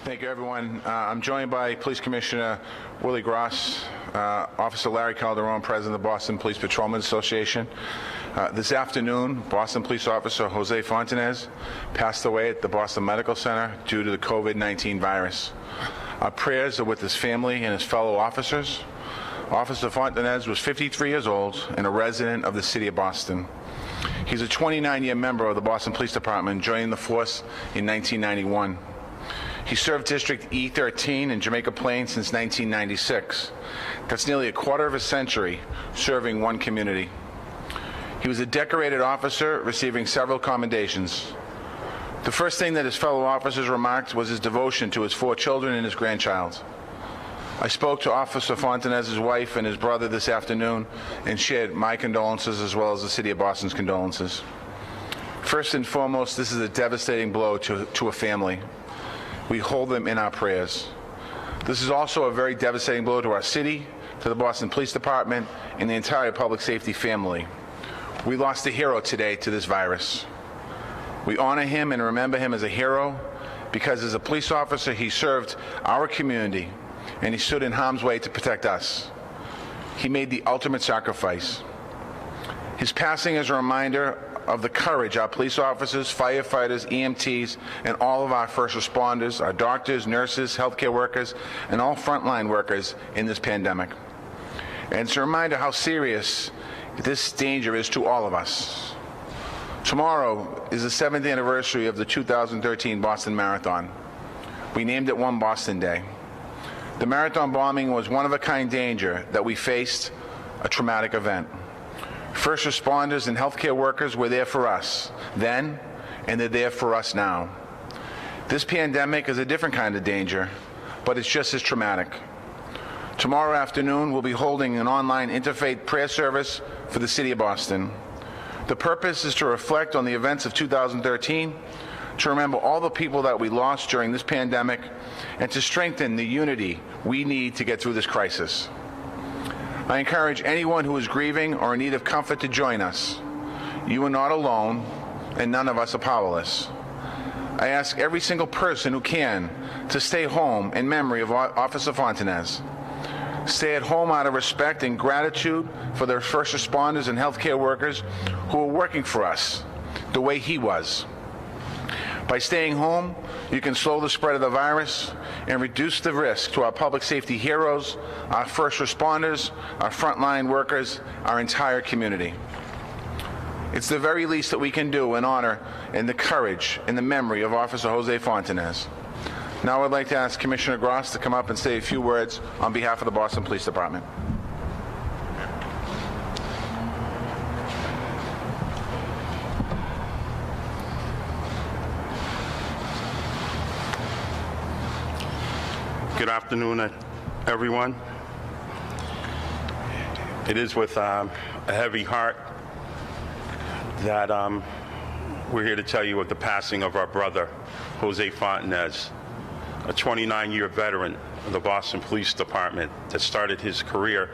Thank you, everyone. I'm joined by Police Commissioner Willie Gross, Officer Larry Calderon, President of the Boston Police Patrolmen's Association. This afternoon, Boston Police Officer Jose Fontanez passed away at the Boston Medical Center due to the COVID-19 virus. Our prayers are with his family and his fellow officers. Officer Fontanez was 53 years old and a resident of the city of Boston. He's a 29-year member of the Boston Police Department, joining the force in 1991. He served District E13 in Jamaica Plain since 1996. That's nearly a quarter of a century serving one community. He was a decorated officer, receiving several commendations. The first thing that his fellow officers remarked was his devotion to his 4 children and his grandchild. I spoke to Officer Fontanez's wife and his brother this afternoon and shared my condolences as well as the City of Boston's condolences. First and foremost, this is a devastating blow to a family. We hold them in our prayers. This is also a very devastating blow to our city, to the Boston Police Department, and the entire public safety family. We lost a hero today to this virus. We honor him and remember him as a hero because as a police officer, he served our community and he stood in harm's way to protect us. He made the ultimate sacrifice. His passing is a reminder of the courage our police officers, firefighters, EMTs, and all of our first responders, our doctors, nurses, healthcare workers, and all frontline workers in this pandemic. And it's a reminder how serious this danger is to all of us. Tomorrow is the 7th anniversary of the 2013 Boston Marathon. We named it One Boston Day. The marathon bombing was one-of-a-kind danger that we faced, a traumatic event. First responders and healthcare workers were there for us then, and they're there for us now. This pandemic is a different kind of danger, but it's just as traumatic. Tomorrow afternoon, we'll be holding an online interfaith prayer service for the City of Boston. The purpose is to reflect on the events of 2013, to remember all the people that we lost during this pandemic, and to strengthen the unity we need to get through this crisis. I encourage anyone who is grieving or in need of comfort to join us. You are not alone, and none of us are powerless. I ask every single person who can to stay home in memory of Officer Fontanez. Stay at home out of respect and gratitude for the first responders and healthcare workers who are working for us the way he was. By staying home, you can slow the spread of the virus and reduce the risk to our public safety heroes, our first responders, our frontline workers, our entire community. It's the very least that we can do in honor and the courage and the memory of Officer Jose Fontanez. Now I'd like to ask Commissioner Gross to come up and say a few words on behalf of the Boston Police Department. Good afternoon, everyone. It is with a heavy heart that we're here to tell you of the passing of our brother, Jose Fontanez, a 29-year veteran of the Boston Police Department that started his career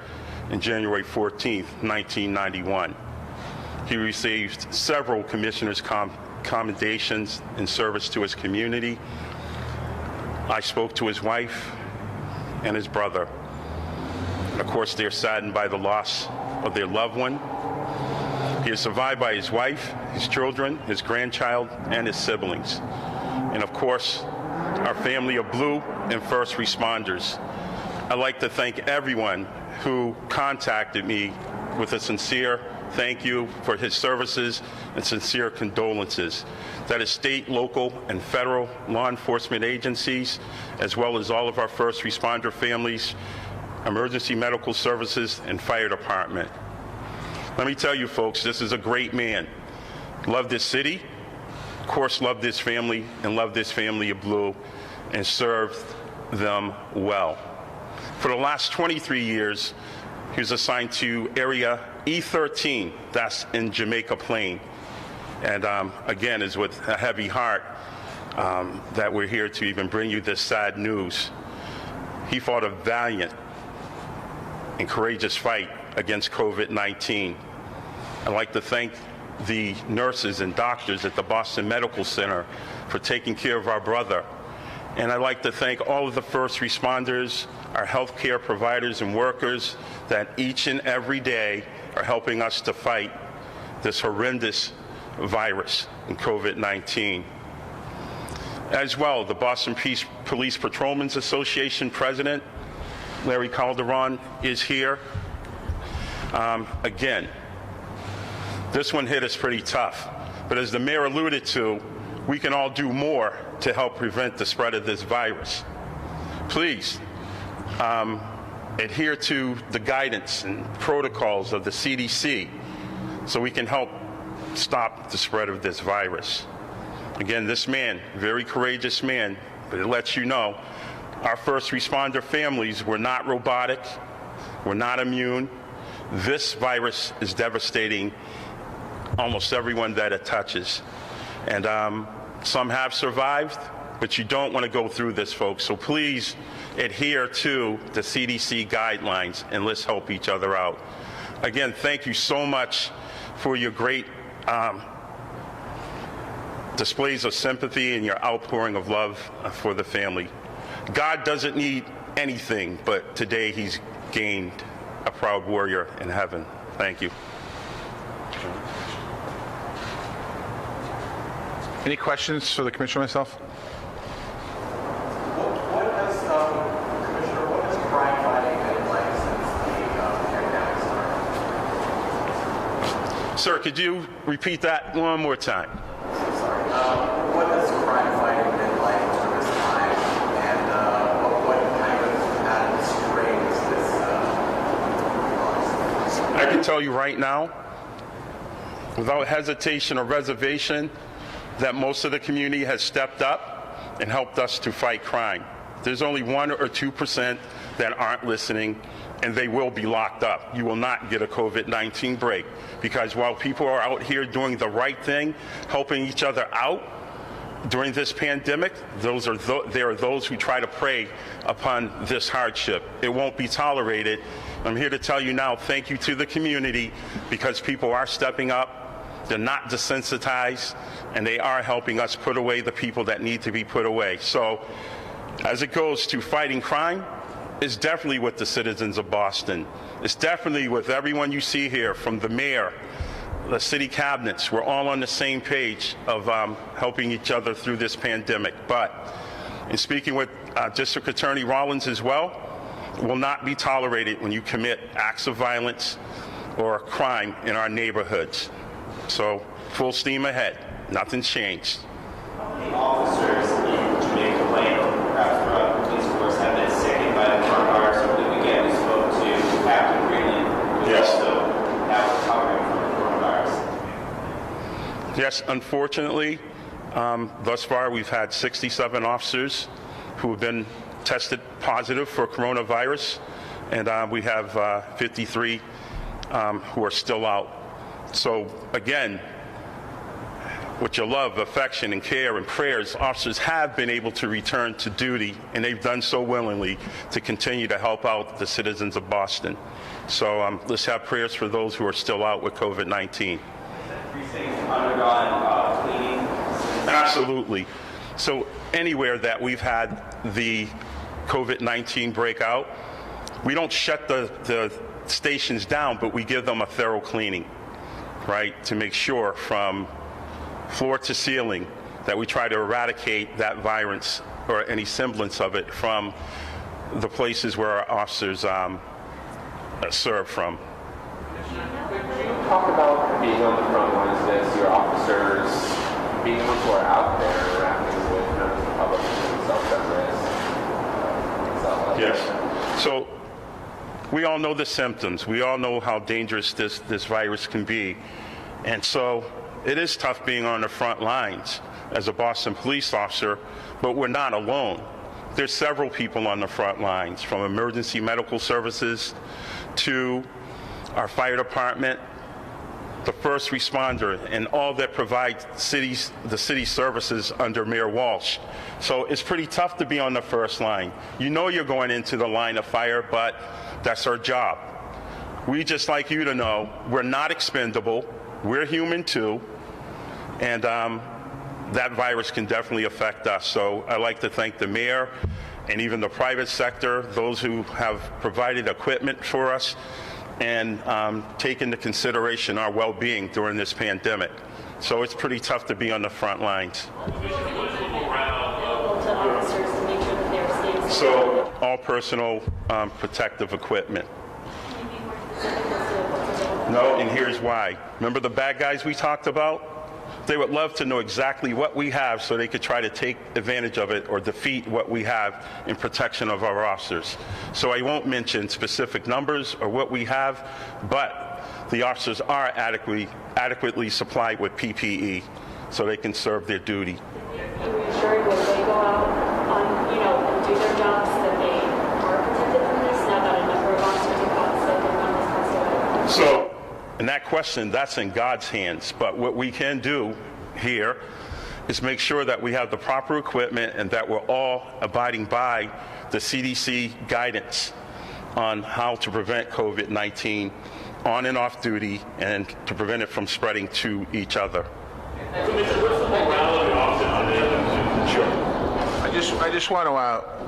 in January 14th, 1991. He received several commissioners' commendations in service to his community. I spoke to his wife and his brother. And of course, they're saddened by the loss of their loved one. He is survived by his wife, his children, his grandchild, and his siblings. And of course, our family of Blue and first responders. I'd like to thank everyone who contacted me with a sincere thank you for his services and sincere condolences. That is state, local, and federal law enforcement agencies, as well as all of our first responder families, emergency medical services, and fire department. Let me tell you, folks, this is a great man. Loved this city, of course, loved this family, and loved this family of Blue, and served them well. For the last 23 years, he was assigned to Area E13, that's in Jamaica Plain. And again, it's with a heavy heart that we're here to even bring you this sad news. He fought a valiant and courageous fight against COVID-19. I'd like to thank the nurses and doctors at the Boston Medical Center for taking care of our brother And I'd like to thank all of the first responders, our healthcare providers and workers that each and every day are helping us to fight this horrendous virus in COVID-19. As well, the Boston Police Patrolmen's Association President, Larry Calderon, is here. Again, this one hit us pretty tough, but as the mayor alluded to, we can all do more to help prevent the spread of this virus. Please adhere to the guidance and protocols of the CDC so we can help stop the spread of this virus. Again, this man, very courageous man, but it lets you know our first responder families were not robotic, we're not immune. This virus is devastating almost everyone that it touches. And some have survived, but you don't want to go through this, folks. So please adhere to the CDC guidelines and let's help each other out. Again, thank you so much for your great displays of sympathy and your outpouring of love for the family. God doesn't need anything, but today he's gained a proud warrior in heaven. Thank you. Any questions for the commissioner or myself? What has crime fighting been like since the pandemic started? Sir, could you repeat that one more time? Sorry. What has crime fighting been like for this time, and what kind of added strains this caused? I can tell you right now, without hesitation or reservation, that most of the community has stepped up and helped us to fight crime. There's only 1 or 2% that aren't listening, and they will be locked up. You will not get a COVID-19 break, because while people are out here doing the right thing, helping each other out during this pandemic, there are those who try to prey upon this hardship. It won't be tolerated. I'm here to tell you now, thank you to the community, because people are stepping up. They're not desensitized, and they are helping us put away the people that need to be put away. So as it goes to fighting crime, it's definitely with the citizens of Boston. It's definitely with everyone you see here, from the mayor, the city cabinets. We're all on the same page of helping each other through this pandemic. But in speaking with District Attorney Rollins as well, it will not be tolerated when you commit acts of violence or crime in our neighborhoods. So full steam ahead. Nothing's changed. How many officers in Jamaica Plain, or perhaps throughout the police force, have been sickened by the coronavirus? Over the weekend, we spoke to Captain Greenland, who Yes. also now recovering from the coronavirus. Yes, unfortunately, thus far we've had 67 officers who have been tested positive for coronavirus, and we have 53 who are still out. So again, with your love, affection, and care and prayers, officers have been able to return to duty, and they've done so willingly to continue to help out the citizens of Boston. So let's have prayers for those who are still out with COVID-19. Precincts undergone cleaning? Absolutely. So anywhere that we've had the COVID-19 breakout, we don't shut the stations down, but we give them a thorough cleaning, right, to make sure from floor to ceiling that we try to eradicate that virus or any semblance of it from the places where our officers serve from. Could you talk about being on the front lines of this, your officers being the ones who are out there interacting with members of the public, themselves at risk? Stuff like Yes. that? So we all know the symptoms. We all know how dangerous this virus can be. And so it is tough being on the front lines as a Boston police officer, but we're not alone. There's several people on the front lines, from emergency medical services to our fire department, the first responder, and all that provide the city services under Mayor Walsh. So it's pretty tough to be on the first line. You know you're going into the line of fire, but that's our job. We just like you to know we're not expendable. We're human too. And that virus can definitely affect us. So I'd like to thank the mayor and even the private sector, those who have provided equipment for us and take into consideration our well-being during this pandemic. So it's pretty tough to be on the front lines. So all personal protective equipment. No, and here's why. Remember the bad guys we talked about? They would love to know exactly what we have so they could try to take advantage of it or defeat what we have in protection of our officers. So I won't mention specific numbers or what we have, but the officers are adequately supplied with PPE so they can serve their duty. Reassured when they go out on, and do their jobs that they are protected from this, now that a number of officers have gotten sick and one has passed away. So, and that question, that's in God's hands. But what we can do here is make sure that we have the proper equipment and that we're all abiding by the CDC guidance on how to prevent COVID-19 on and off duty and to prevent it from spreading to each other. I just want to,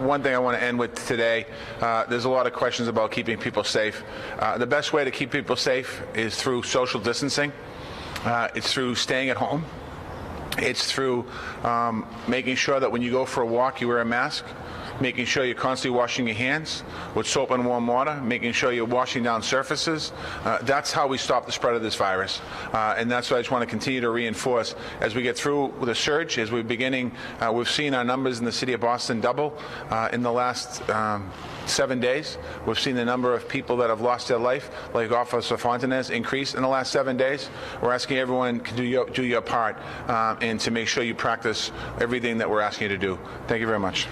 one thing I want to end with today, there's a lot of questions about keeping people safe. The best way to keep people safe is through social distancing. It's through staying at home. It's through making sure that when you go for a walk, you wear a mask, making sure you're constantly washing your hands with soap and warm water, making sure you're washing down surfaces. That's how we stop the spread of this virus. And that's what I just want to continue to reinforce as we get through the surge, as we're beginning. We've seen our numbers in the city of Boston double in the last 7 days. We've seen the number of people that have lost their life, like Officer Fontanez, increase in the last 7 days. We're asking everyone to do your part and to make sure you practice everything that we're asking you to do. Thank you very much.